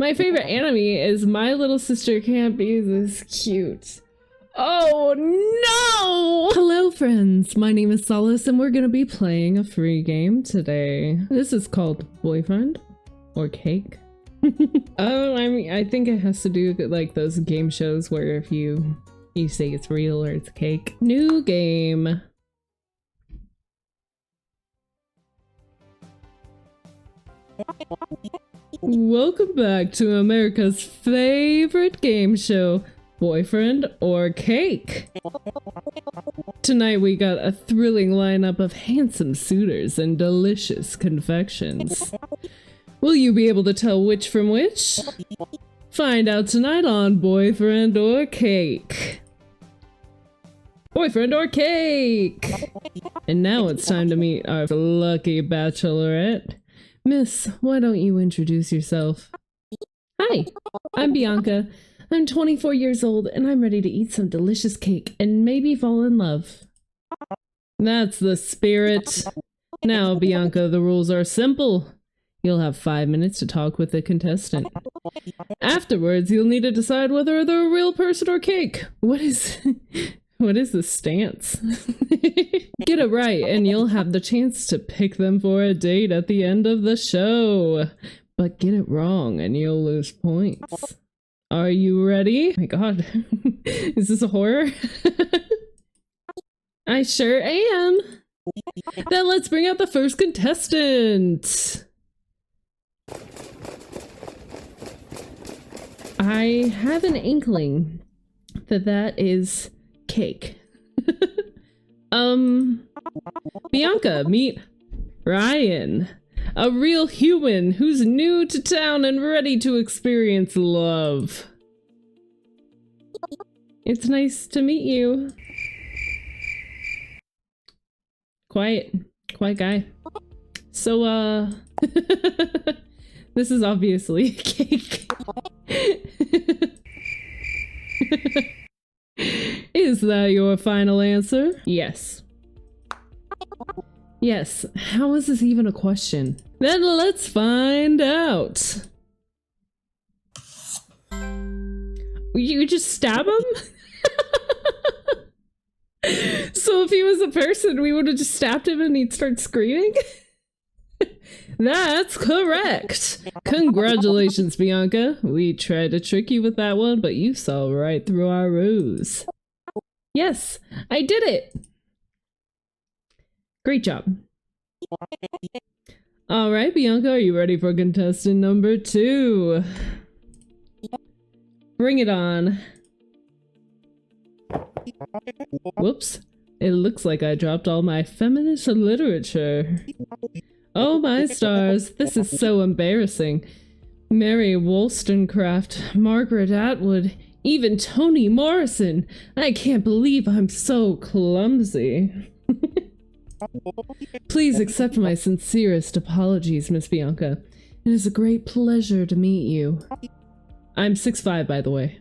My favorite anime is My Little Sister Can't Be This Cute. Oh no! Hello friends, my name is Solace and we're gonna be playing a free game today. This is called Boyfriend or Cake. Oh, I think it has to do with like those game shows where if you say it's real or it's cake. New game. Welcome back to America's favorite game show, Boyfriend or Cake. Tonight we got a thrilling lineup of handsome suitors and delicious confections. Will you be able to tell which from which? Find out tonight on Boyfriend or Cake. Boyfriend or Cake! And now it's time to meet our lucky bachelorette. Miss, why don't you introduce yourself? Hi, I'm Bianca. I'm 24 years old and I'm ready to eat some delicious cake and maybe fall in love. That's the spirit. Now, Bianca, the rules are simple. You'll have 5 minutes to talk with the contestant. Afterwards, you'll need to decide whether they're a real person or cake. What is the stance? Get it right, and you'll have the chance to pick them for a date at the end of the show. But get it wrong, and you'll lose points. Are you ready? Oh my god. Is this a horror? I sure am. Then let's bring out the first contestant. I have an inkling that is cake. Bianca, meet Ryan, a real human who's new to town and ready to experience love. It's nice to meet you. Quiet guy. So, this is obviously a cake. Is that your final answer? Yes. Yes. How is this even a question? Then let's find out. You just stab him? So if he was a person, we would have just stabbed him and he'd start screaming? That's correct! Congratulations, Bianca. We tried to trick you with that one, but you saw right through our ruse. Yes, I did it! Great job. Alright, Bianca, are you ready for contestant number 2? Bring it on. Whoops. It looks like I dropped all my feminist literature. Oh my stars, this is so embarrassing. Mary Wollstonecraft, Margaret Atwood, even Toni Morrison. I can't believe I'm so clumsy. Please accept my sincerest apologies, Miss Bianca. It is a great pleasure to meet you. I'm 6'5", by the way.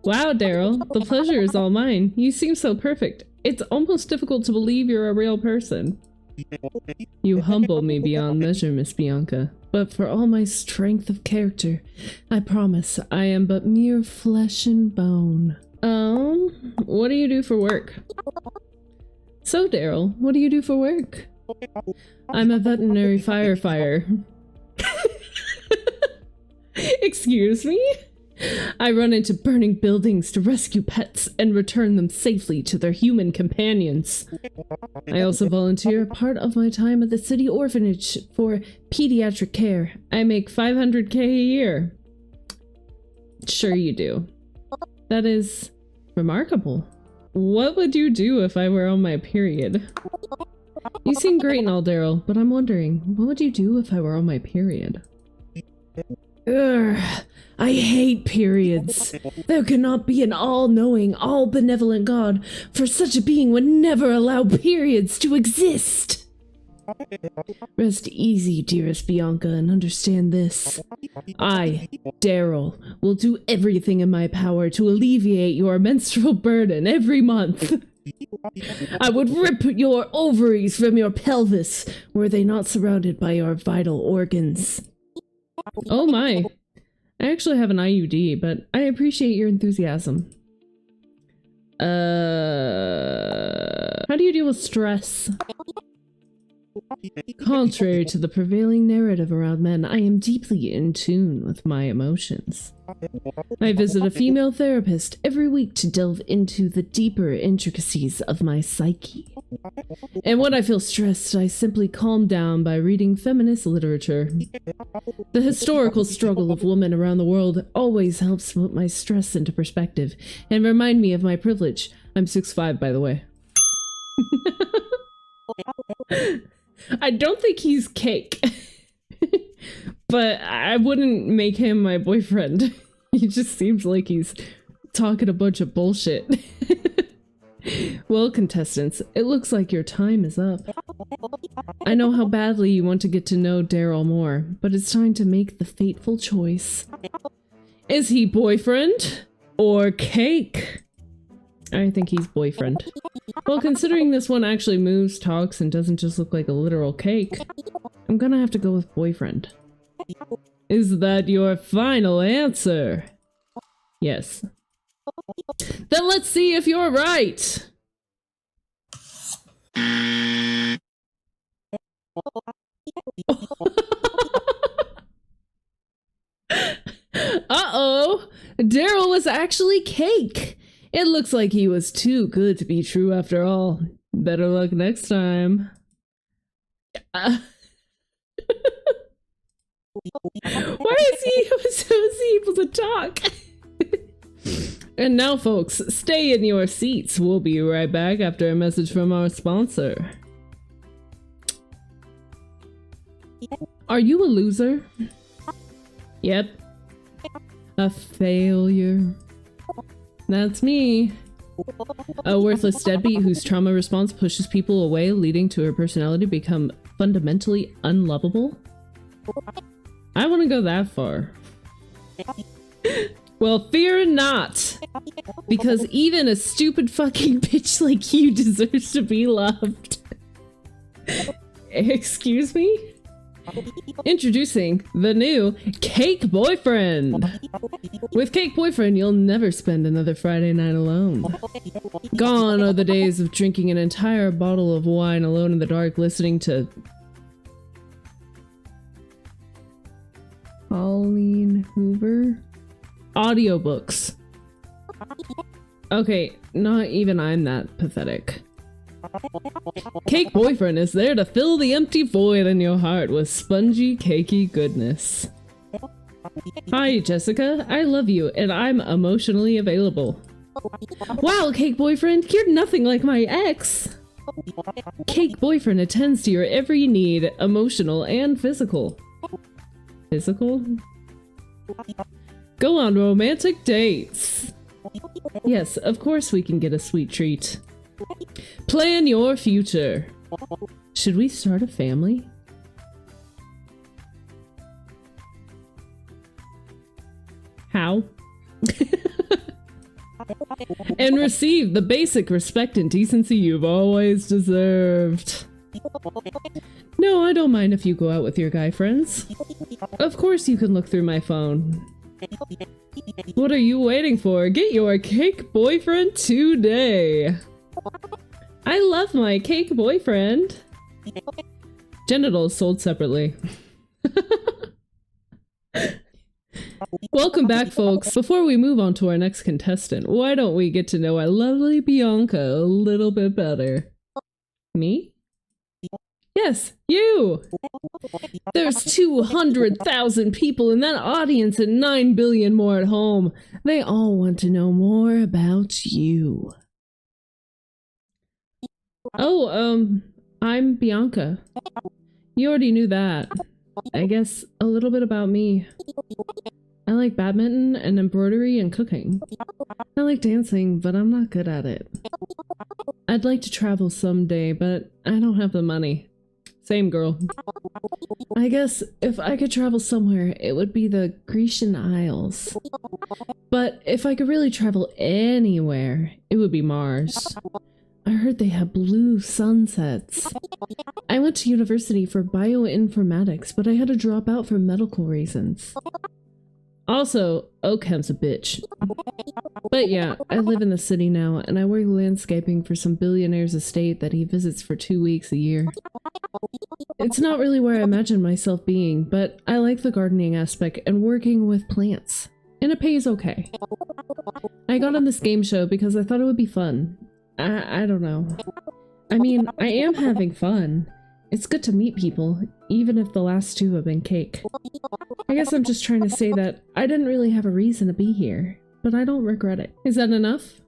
Wow, Daryl, the pleasure is all mine. You seem so perfect. It's almost difficult to believe you're a real person. You humble me beyond measure, Miss Bianca, but for all my strength of character, I promise I am but mere flesh and bone. What do you do for work? So, Daryl, what do you do for work? I'm a veterinary firefighter. Excuse me? I run into burning buildings to rescue pets and return them safely to their human companions. I also volunteer part of my time at the city orphanage for pediatric care. I make $500K a year. Sure you do. That is remarkable. What would you do if I were on my period? You seem great and all, Daryl, but I'm wondering, what would you do if I were on my period? Ugh, I hate periods. There cannot be an all-knowing, all-benevolent God, for such a being would never allow periods to exist. Rest easy, dearest Bianca, and understand this. I, Daryl, will do everything in my power to alleviate your menstrual burden every month. I would rip your ovaries from your pelvis were they not surrounded by your vital organs. Oh my. I actually have an IUD, but I appreciate your enthusiasm. How do you deal with stress? Contrary to the prevailing narrative around men, I am deeply in tune with my emotions. I visit a female therapist every week to delve into the deeper intricacies of my psyche. And when I feel stressed, I simply calm down by reading feminist literature. The historical struggle of women around the world always helps put my stress into perspective and remind me of my privilege. I'm 6'5", by the way. I don't think he's cake. But I wouldn't make him my boyfriend. He just seems like he's talking a bunch of bullshit. Well, contestants, it looks like your time is up. I know how badly you want to get to know Daryl more, but it's time to make the fateful choice. Is he boyfriend or cake? I think he's boyfriend. Well, considering this one actually moves, talks, and doesn't just look like a literal cake, I'm gonna have to go with boyfriend. Is that your final answer? Yes. Then let's see if you're right! Uh-oh! Daryl was actually cake! It looks like he was too good to be true after all. Better luck next time. Why is he so able to talk? And now, folks, stay in your seats. We'll be right back after a message from our sponsor. Are you a loser? Yep. A failure. That's me. A worthless deadbeat whose trauma response pushes people away, leading to her personality to become fundamentally unlovable? I want to go that far. Well, fear not, because even a stupid fucking bitch like you deserves to be loved. Excuse me? Introducing the new Cake Boyfriend! With Cake Boyfriend, you'll never spend another Friday night alone. Gone are the days of drinking an entire bottle of wine alone in the dark, listening to Pauline Hoover audiobooks. Okay, not even I'm that pathetic. Cake Boyfriend is there to fill the empty void in your heart with spongy, cakey goodness. Hi, Jessica. I love you, and I'm emotionally available. Wow, Cake Boyfriend, you're nothing like my ex! Cake Boyfriend attends to your every need, emotional and physical. Physical? Go on romantic dates! Yes, of course we can get a sweet treat. Plan your future. Should we start a family? How? And receive the basic respect and decency you've always deserved. No, I don't mind if you go out with your guy friends. Of course you can look through my phone. What are you waiting for? Get your Cake Boyfriend today! I love my Cake Boyfriend! Genitals sold separately. Welcome back, folks. Before we move on to our next contestant, why don't we get to know our lovely Bianca a little bit better? Me? Yes, you! There's 200,000 people in that audience and 9 billion more at home. They all want to know more about you. Oh, I'm Bianca. You already knew that. I guess a little bit about me. I like badminton and embroidery and cooking. I like dancing, but I'm not good at it. I'd like to travel someday, but I don't have the money. Same girl. I guess if I could travel somewhere, it would be the Grecian Isles. But if I could really travel anywhere, it would be Mars. I heard they have blue sunsets. I went to university for bioinformatics, but I had to drop out for medical reasons. Also, Oakhem's a bitch. But yeah, I live in the city now, and I work landscaping for some billionaire's estate that he visits for 2 weeks a year. It's not really where I imagine myself being, but I like the gardening aspect and working with plants. And it pays okay. I got on this game show because I thought it would be fun. I don't know. I mean, I am having fun. It's good to meet people, even if the last 2 have been cake. I guess I'm just trying to say that I didn't really have a reason to be here, but I don't regret it. Is that enough?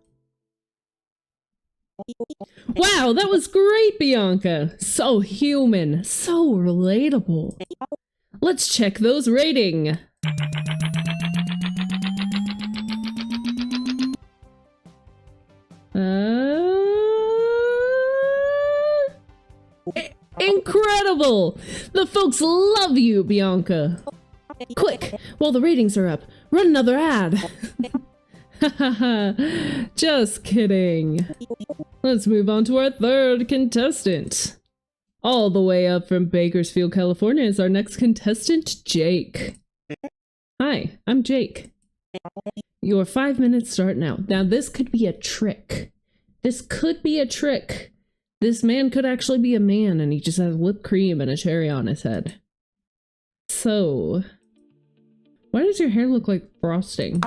Wow, that was great, Bianca! So human, so relatable. Let's check those ratings. Incredible! The folks love you, Bianca! Quick, while the ratings are up, run another ad! Hahaha, just kidding. Let's move on to our 3rd contestant. All the way up from Bakersfield, California is our next contestant, Jake. Hi, I'm Jake. Your 5 minutes start now. Now this could be a trick. This could be a trick. This man could actually be a man and he just has whipped cream and a cherry on his head. So, why does your hair look like frosting?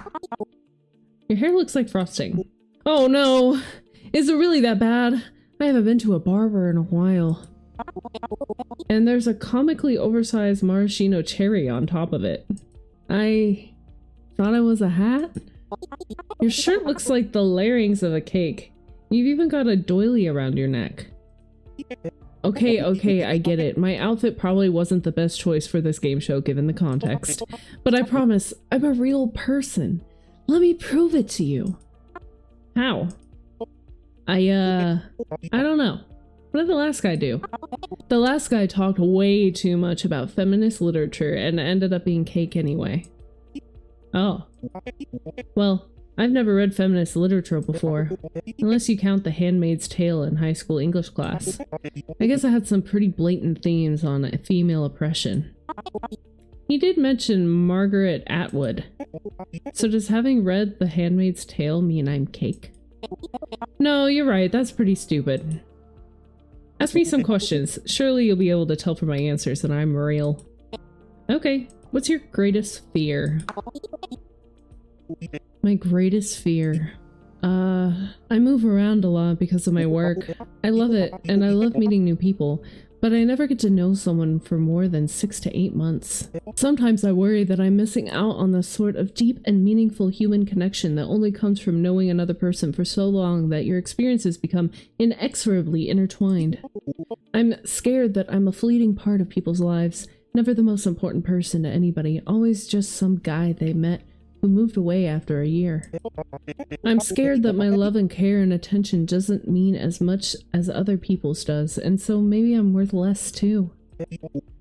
Your hair looks like frosting. Oh no! Is it really that bad? I haven't been to a barber in a while. And there's a comically oversized maraschino cherry on top of it. I thought it was a hat? Your shirt looks like the layerings of a cake. You've even got a doily around your neck. Okay, I get it. My outfit probably wasn't the best choice for this game show given the context. But I promise, I'm a real person. Let me prove it to you. How? I don't know. What did the last guy do? The last guy talked way too much about feminist literature and ended up being cake anyway. Oh. Well, I've never read feminist literature before, unless you count The Handmaid's Tale in high school English class. I guess I had some pretty blatant themes on female oppression. He did mention Margaret Atwood. So does having read The Handmaid's Tale mean I'm cake? No, you're right, that's pretty stupid. Ask me some questions. Surely you'll be able to tell from my answers that I'm real. Okay, what's your greatest fear? My greatest fear. I move around a lot because of my work. I love it, and I love meeting new people, but I never get to know someone for more than 6 to 8 months. Sometimes I worry that I'm missing out on the sort of deep and meaningful human connection that only comes from knowing another person for so long that your experiences become inexorably intertwined. I'm scared that I'm a fleeting part of people's lives, never the most important person to anybody, always just some guy they met who moved away after a year. I'm scared that my love and care and attention doesn't mean as much as other people's does, and so maybe I'm worth less too.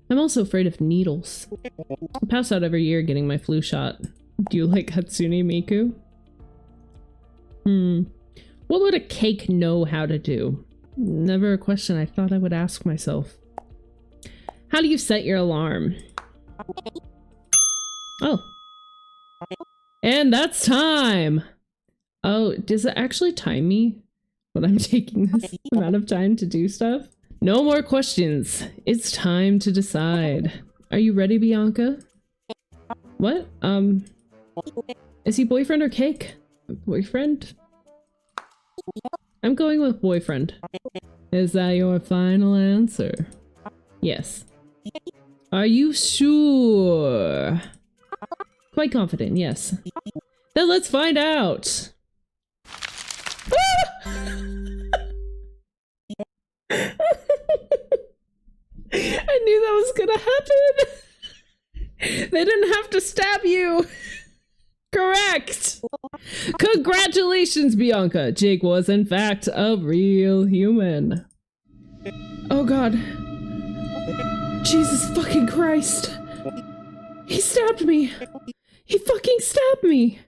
I'm also afraid of needles. I pass out every year getting my flu shot. Do you like Hatsune Miku? What would a cake know how to do? Never a question I thought I would ask myself. How do you set your alarm? Oh. And that's time! Oh, does it actually time me when I'm taking this amount of time to do stuff? No more questions. It's time to decide. Are you ready, Bianca? What? Is he boyfriend or cake? Boyfriend? I'm going with boyfriend. Is that your final answer? Yes. Are you sure? Quite confident, yes. Then let's find out! I knew that was gonna happen! They didn't have to stab you! Correct! Congratulations, Bianca! Jake was, in fact, a real human. Oh god. Jesus fucking Christ! He stabbed me! He fucking stabbed me!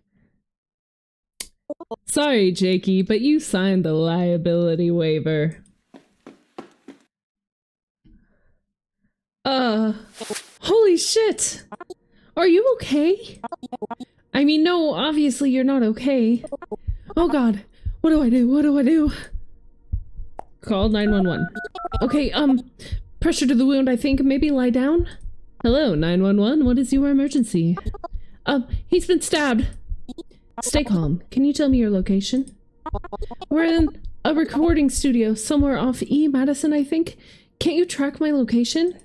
Sorry, Jakey, but you signed the liability waiver. Holy shit! Are you okay? I mean, no, obviously you're not okay. Oh god, what do I do? What do I do? Call 911. Okay, pressure to the wound, I think. Maybe lie down? Hello, 911, what is your emergency? He's been stabbed. Stay calm. Can you tell me your location? We're in a recording studio somewhere off E. Madison, I think. Can't you track my location?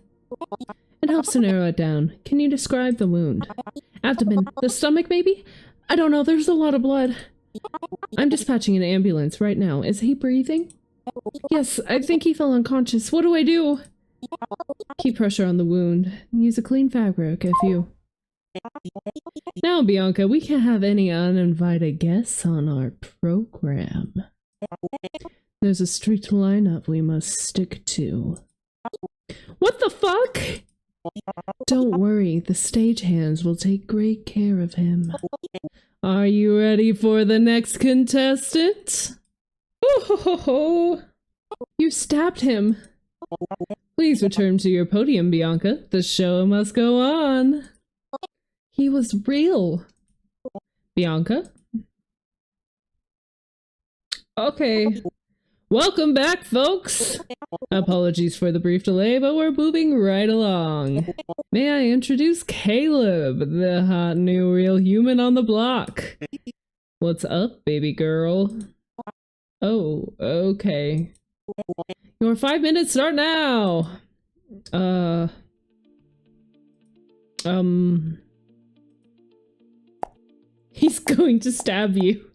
It helps to narrow it down. Can you describe the wound? Abdomen. The stomach, maybe? I don't know, there's a lot of blood. I'm dispatching an ambulance right now. Is he breathing? Yes, I think he fell unconscious. What do I do? Keep pressure on the wound. Use a clean fabric if you... Now, Bianca, we can't have any uninvited guests on our program. There's a strict lineup we must stick to. What the fuck? Don't worry, the stagehands will take great care of him. Are you ready for the next contestant? Oh ho ho ho! You stabbed him. Please return to your podium, Bianca. The show must go on. He was real. Bianca? Okay. Welcome back, folks! Apologies for the brief delay, but we're moving right along. May I introduce Caleb, the hot new real human on the block. What's up, baby girl? Oh, okay. Your 5 minutes start now! He's going to stab you.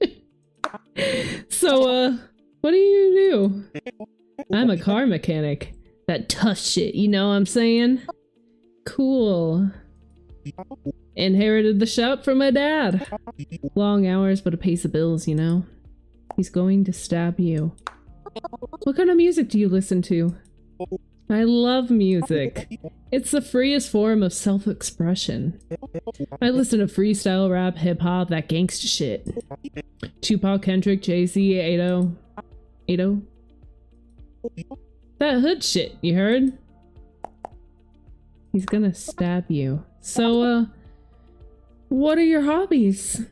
So, what do you do? I'm a car mechanic. That tough shit, you know what I'm saying? Cool. Inherited the shop from my dad. Long hours, but it pays the bills, you know? He's going to stab you. What kind of music do you listen to? I love music. It's the freest form of self-expression. I listen to freestyle rap, hip-hop, that gangsta shit. Tupac, Kendrick, Jay-Z, Ado. That hood shit, you heard? He's gonna stab you. So, what are your hobbies?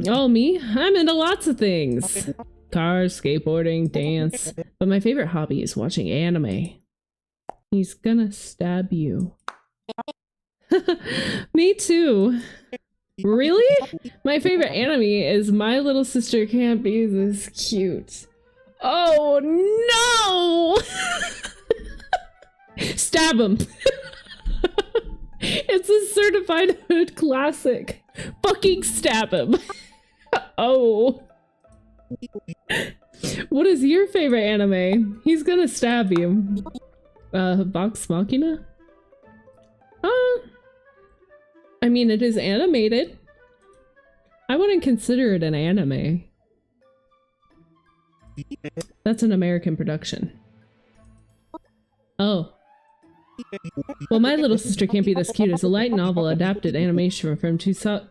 Oh, me? I'm into lots of things. Cars, skateboarding, dance. But my favorite hobby is watching anime. He's gonna stab you. Me too. Really? My favorite anime is My Little Sister Can't Be This Cute. Oh no! Stab him. It's a certified hood classic. Fucking stab him. Oh. What is your favorite anime? He's gonna stab you. Vox Machina? I mean, it is animated. I wouldn't consider it an anime. That's an American production. Oh. Well, My Little Sister Can't Be This Cute is a light novel adapted animation from Tsukasa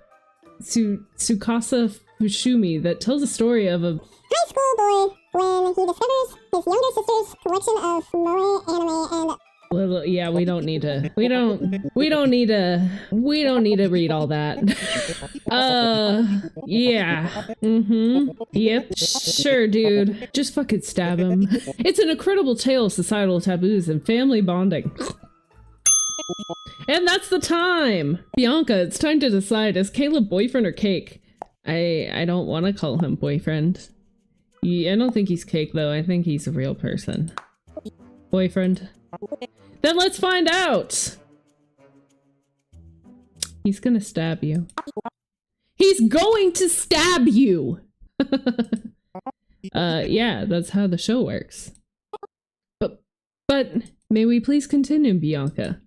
Fushimi that tells the story of a high school boy when he discovers his younger sister's collection of moe anime and little, yeah, we don't need to read all that. Yeah. Yep, sure, dude. Just fucking stab him. It's an incredible tale of societal taboos and family bonding. And that's the time! Bianca, it's time to decide, is Caleb boyfriend or cake? I don't want to call him boyfriend. I don't think he's cake, though. I think he's a real person. Boyfriend. Then let's find out! He's gonna stab you. He's going to stab you! Yeah, that's how the show works. But may we please continue, Bianca?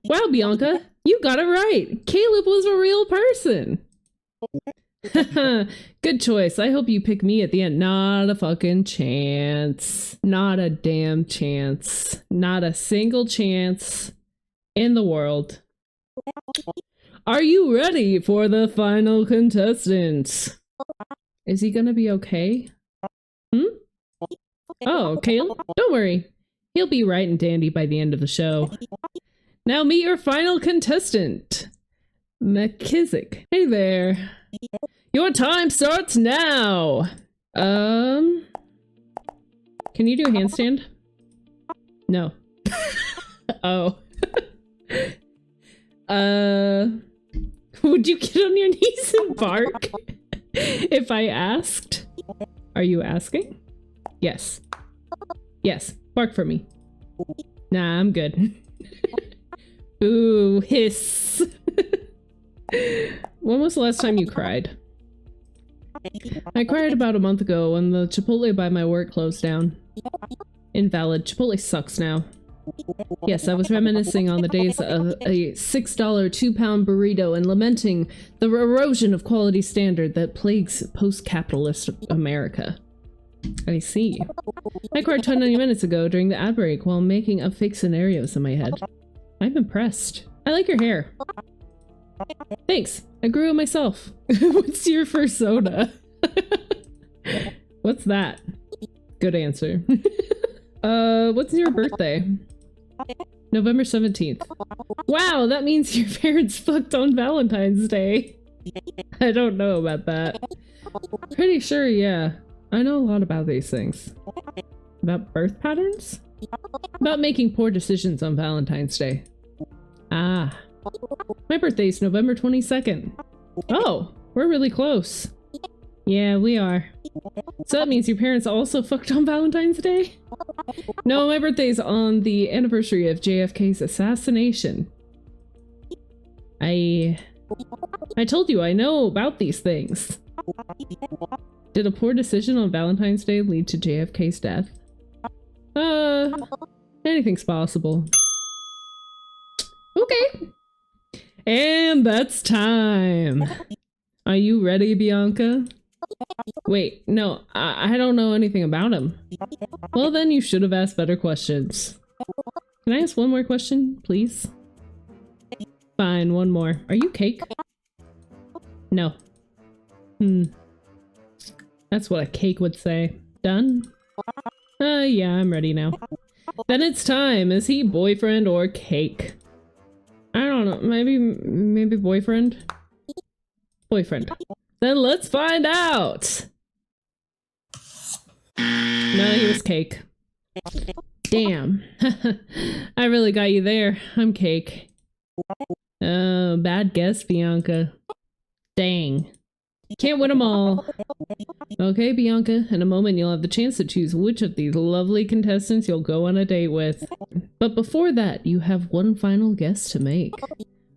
Wow, Bianca, you got it right! Caleb was a real person! Good choice. I hope you pick me at the end. Not a fucking chance. Not a damn chance. Not a single chance in the world. Are you ready for the final contestant? Is he gonna be okay? Oh, Kale? Don't worry. He'll be right and dandy by the end of the show. Now meet your final contestant, McKissick. Hey there. Your time starts now! Can you do a handstand? No. Oh. Would you get on your knees and bark? If I asked? Are you asking? Yes. Yes, bark for me. Nah, I'm good. Ooh, hiss. When was the last time you cried? I cried about a month ago when the Chipotle by my work closed down. Invalid. Chipotle sucks now. Yes, I was reminiscing on the days of a $6 2-pound burrito and lamenting the erosion of quality standard that plagues post-capitalist America. I see. I cried 20 minutes ago during the ad break while making up fake scenarios in my head. I'm impressed. I like your hair. Thanks. I grew it myself. What's your persona? What's that? Good answer. What's your birthday? November 17th. Wow, that means your parents fucked on Valentine's Day. I don't know about that. Pretty sure, yeah. I know a lot about these things. About birth patterns? About making poor decisions on Valentine's Day. Ah. My birthday's November 22nd. Oh, we're really close. Yeah, we are. So that means your parents also fucked on Valentine's Day? No, my birthday's on the anniversary of JFK's assassination. I told you I know about these things. Did a poor decision on Valentine's Day lead to JFK's death? Anything's possible. Okay. And that's time. Are you ready, Bianca? Wait, no, I don't know anything about him. Well, then you should have asked better questions. Can I ask one more question, please? Fine, one more. Are you cake? No. That's what a cake would say. Done? Yeah, I'm ready now. Then it's time. Is he boyfriend or cake? I don't know. Maybe boyfriend? Boyfriend. Then let's find out! No, he was cake. Damn. I really got you there. I'm cake. Oh, bad guess, Bianca. Dang. Can't win them all. Okay, Bianca, in a moment you'll have the chance to choose which of these lovely contestants you'll go on a date with. But before that, you have one final guess to make.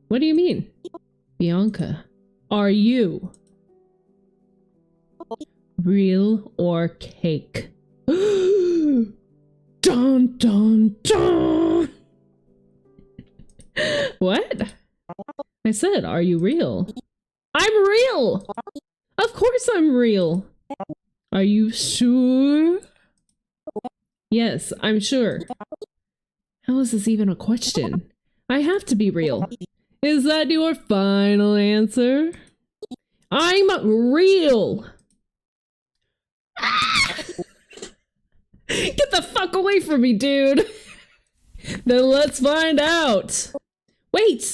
What do you mean? Bianca, are you real or cake? Dun dun dun! What? I said, are you real? I'm real! Of course I'm real! Are you sure? Yes, I'm sure. How is this even a question? I have to be real. Is that your final answer? I'm real! Get the fuck away from me, dude! Then let's find out! Wait!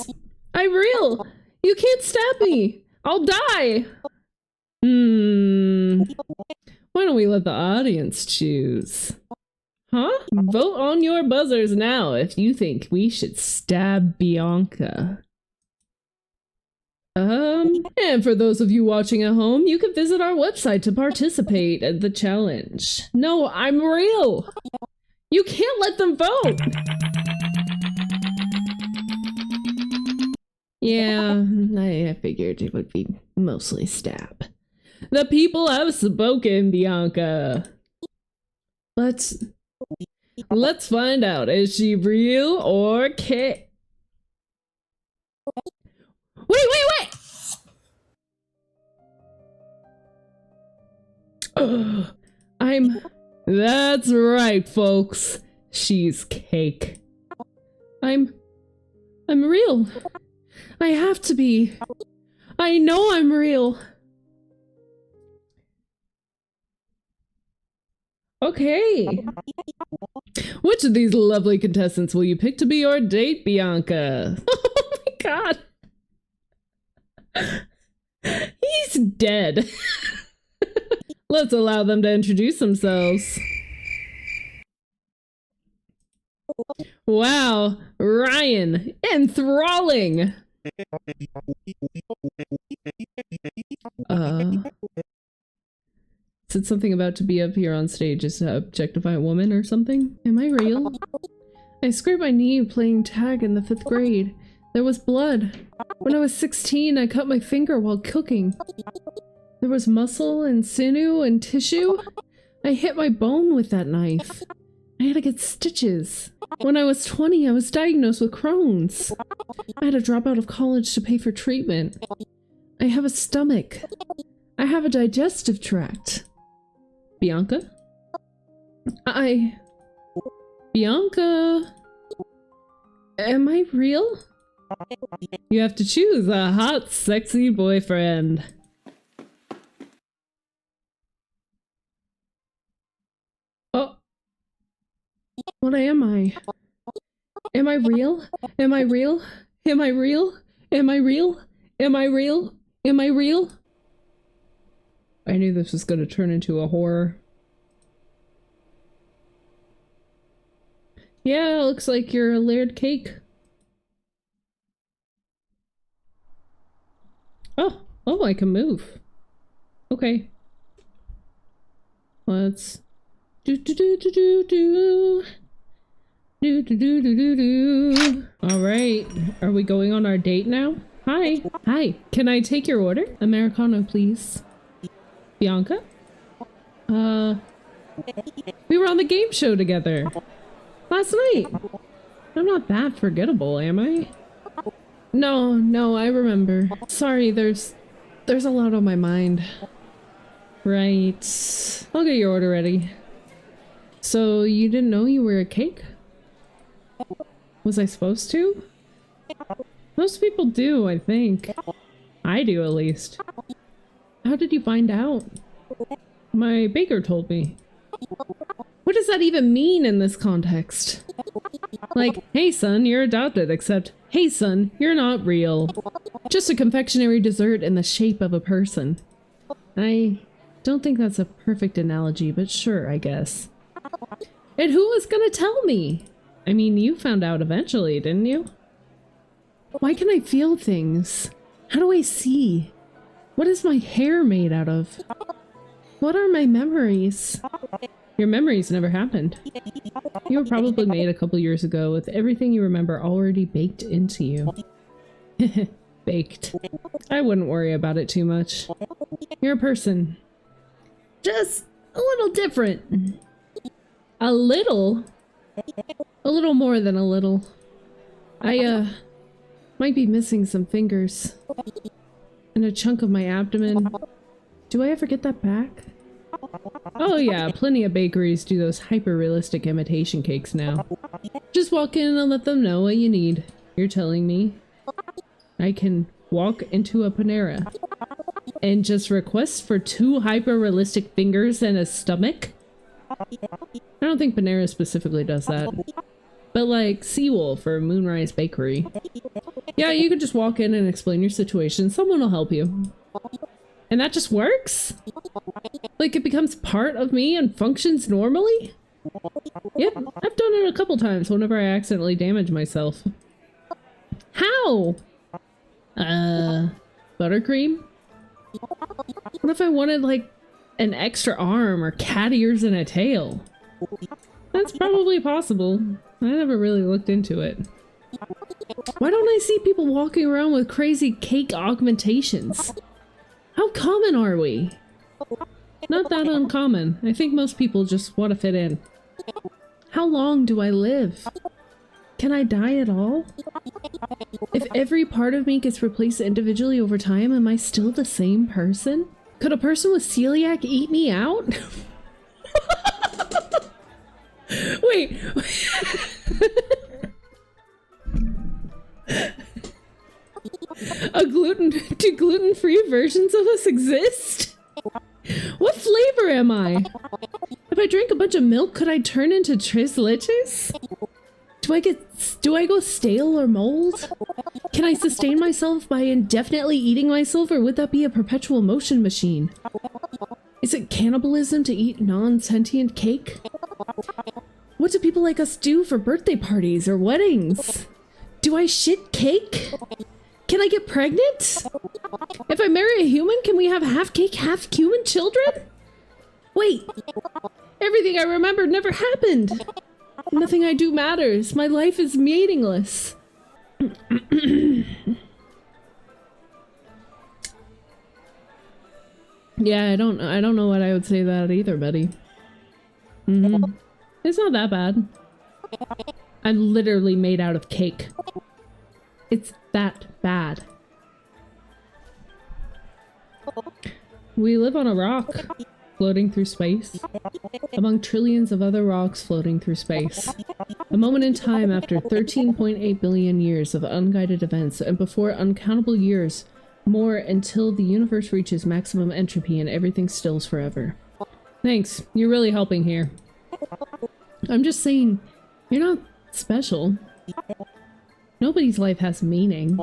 I'm real! You can't stab me! I'll die! Why don't we let the audience choose? Huh? Vote on your buzzers now if you think we should stab Bianca. And for those of you watching at home, you can visit our website to participate in the challenge. No, I'm real! You can't let them vote! Yeah, I figured it would be mostly stab. The people have spoken, Bianca. Let's find out. Is she real or cake? Wait! That's right, folks. She's cake. I'm real. I have to be. I know I'm real. Okay. Which of these lovely contestants will you pick to be your date, Bianca? Oh my god. He's dead. Let's allow them to introduce themselves. Wow, Ryan, enthralling. Said something about to be up here on stage is to objectify a woman or something? Am I real? I scraped my knee playing tag in the 5th grade. There was blood. When I was 16, I cut my finger while cooking. There was muscle and sinew and tissue. I hit my bone with that knife. I had to get stitches. When I was 20, I was diagnosed with Crohn's. I had to drop out of college to pay for treatment. I have a stomach. I have a digestive tract. Bianca? Bianca? Am I real? You have to choose a hot, sexy boyfriend. Oh. What am I? Am I real? Am I real? Am I real? Am I real? Am I real? Am I real? I knew this was going to turn into a horror. Yeah, looks like you're a layered cake. Oh, I can move. Okay. Let's do. All right, are we going on our date now? Hi, can I take your order? Americano, please. Bianca? We were on the game show together last night. I'm not that forgettable, am I? No, I remember. Sorry, there's a lot on my mind. Right. I'll get your order ready. So, you didn't know you were a cake? Was I supposed to? Most people do, I think. I do, at least. How did you find out? My baker told me. What does that even mean in this context? Like, hey son, you're adopted, except, hey son, you're not real. Just a confectionery dessert in the shape of a person. I don't think that's a perfect analogy, but sure, I guess. And who was gonna tell me? I mean, you found out eventually, didn't you? Why can I feel things? How do I see? What is my hair made out of? What are my memories? Your memories never happened. You were probably made a couple years ago with everything you remember already baked into you. Baked. I wouldn't worry about it too much. You're a person. Just a little different. A little? A little more than a little. I, might be missing some fingers. And a chunk of my abdomen. Do I ever get that back? Oh yeah, plenty of bakeries do those hyper-realistic imitation cakes now. Just walk in and let them know what you need. You're telling me I can walk into a Panera and just request for 2 hyper-realistic fingers and a stomach? I don't think Panera specifically does that. But like Seawolf or Moonrise Bakery. Yeah, you can just walk in and explain your situation. Someone will help you. And that just works? Like it becomes part of me and functions normally? Yep, I've done it a couple times whenever I accidentally damage myself. How? Buttercream? What if I wanted like an extra arm or cat ears and a tail? That's probably possible. I never really looked into it. Why don't I see people walking around with crazy cake augmentations? How common are we? Not that uncommon. I think most people just want to fit in. How long do I live? Can I die at all? If every part of me gets replaced individually over time, am I still the same person? Could a person with celiac eat me out? Wait. Do gluten-free versions of us exist? What flavor am I? If I drink a bunch of milk, could I turn into tres leches? Do I go stale or mold? Can I sustain myself by indefinitely eating myself, or would that be a perpetual motion machine? Is it cannibalism to eat non-sentient cake? What do people like us do for birthday parties or weddings? Do I shit cake? Can I get pregnant? If I marry a human, can we have half cake, half human children? Wait, everything I remembered never happened. Nothing I do matters. My life is meaningless. Yeah, I don't know what I would say to that either, buddy. It's not that bad. I'm literally made out of cake. It's that bad. We live on a rock, floating through space, among trillions of other rocks floating through space. A moment in time after 13.8 billion years of unguided events, and before uncountable years more until the universe reaches maximum entropy and everything stills forever. Thanks, you're really helping here. I'm just saying, you're not special. Nobody's life has meaning.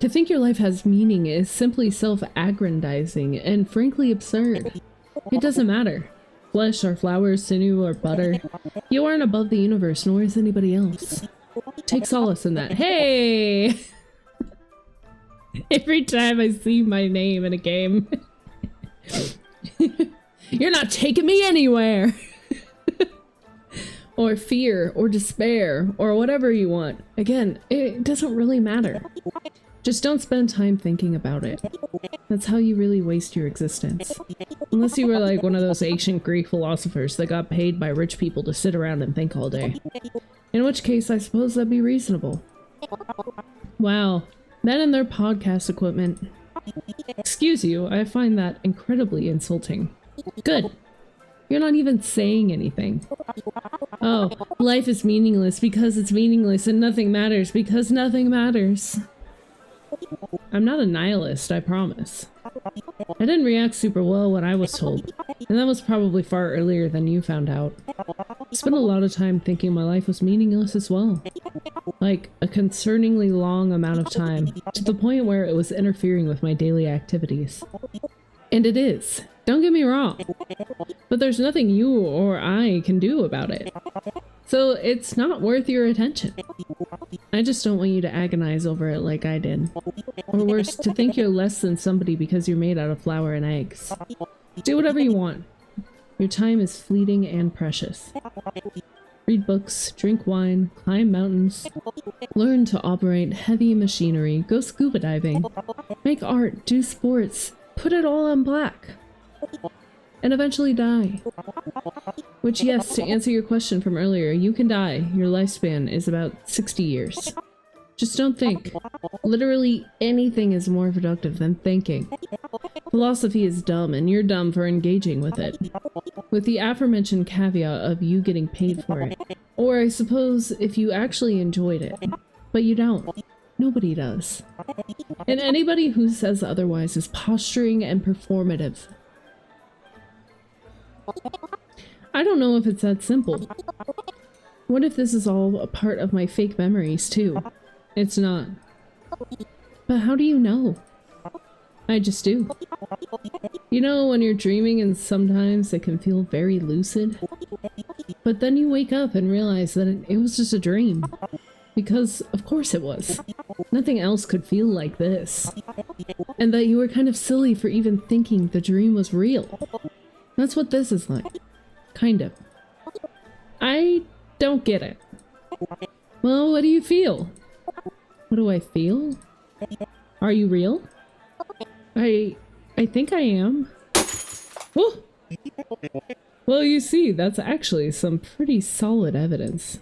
To think your life has meaning is simply self-aggrandizing and frankly absurd. It doesn't matter. Flesh or flowers, sinew or butter. You aren't above the universe, nor is anybody else. Take solace in that. Hey! Every time I see my name in a game. You're not taking me anywhere! Or fear, or despair, or whatever you want. Again, it doesn't really matter. Just don't spend time thinking about it. That's how you really waste your existence. Unless you were like one of those ancient Greek philosophers that got paid by rich people to sit around and think all day. In which case, I suppose that'd be reasonable. Wow. Men and their podcast equipment. Excuse you, I find that incredibly insulting. Good. You're not even saying anything. Oh, life is meaningless because it's meaningless, and nothing matters because nothing matters. I'm not a nihilist, I promise. I didn't react super well when I was told, and that was probably far earlier than you found out. I spent a lot of time thinking my life was meaningless as well. Like, a concerningly long amount of time, to the point where it was interfering with my daily activities. And it is. Don't get me wrong. But there's nothing you or I can do about it. So it's not worth your attention. I just don't want you to agonize over it like I did. Or worse, to think you're less than somebody because you're made out of flour and eggs. Do whatever you want. Your time is fleeting and precious. Read books, drink wine, climb mountains, learn to operate heavy machinery, go scuba diving, make art, do sports, put it all on black. And eventually die. Which, yes, to answer your question from earlier, you can die. Your lifespan is about 60 years. Just don't think. Literally anything is more productive than thinking. Philosophy is dumb, and you're dumb for engaging with it. With the aforementioned caveat of you getting paid for it. Or, I suppose, if you actually enjoyed it. But you don't. Nobody does. And anybody who says otherwise is posturing and performative. I don't know if it's that simple. What if this is all a part of my fake memories, too? It's not. But how do you know? I just do. You know, when you're dreaming and sometimes it can feel very lucid, but then you wake up and realize that it was just a dream. Because, of course it was. Nothing else could feel like this. And that you were kind of silly for even thinking the dream was real. That's what this is like. Kind of. I don't get it. Well, what do you feel? What do I feel? Are you real? I think I am. Oh! Well, you see, that's actually some pretty solid evidence.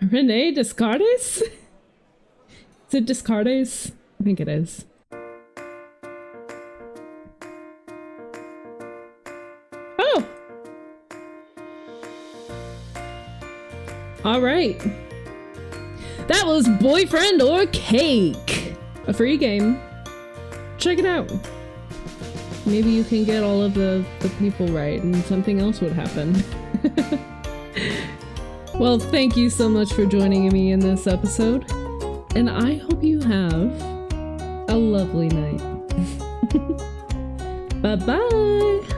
Rene Descartes? Is it Descartes? I think it is. All right. That was Boyfriend or Cake, a free game. Check it out. Maybe you can get all of the people right and something else would happen. Well, thank you so much for joining me in this episode, and I hope you have a lovely night. Bye-bye!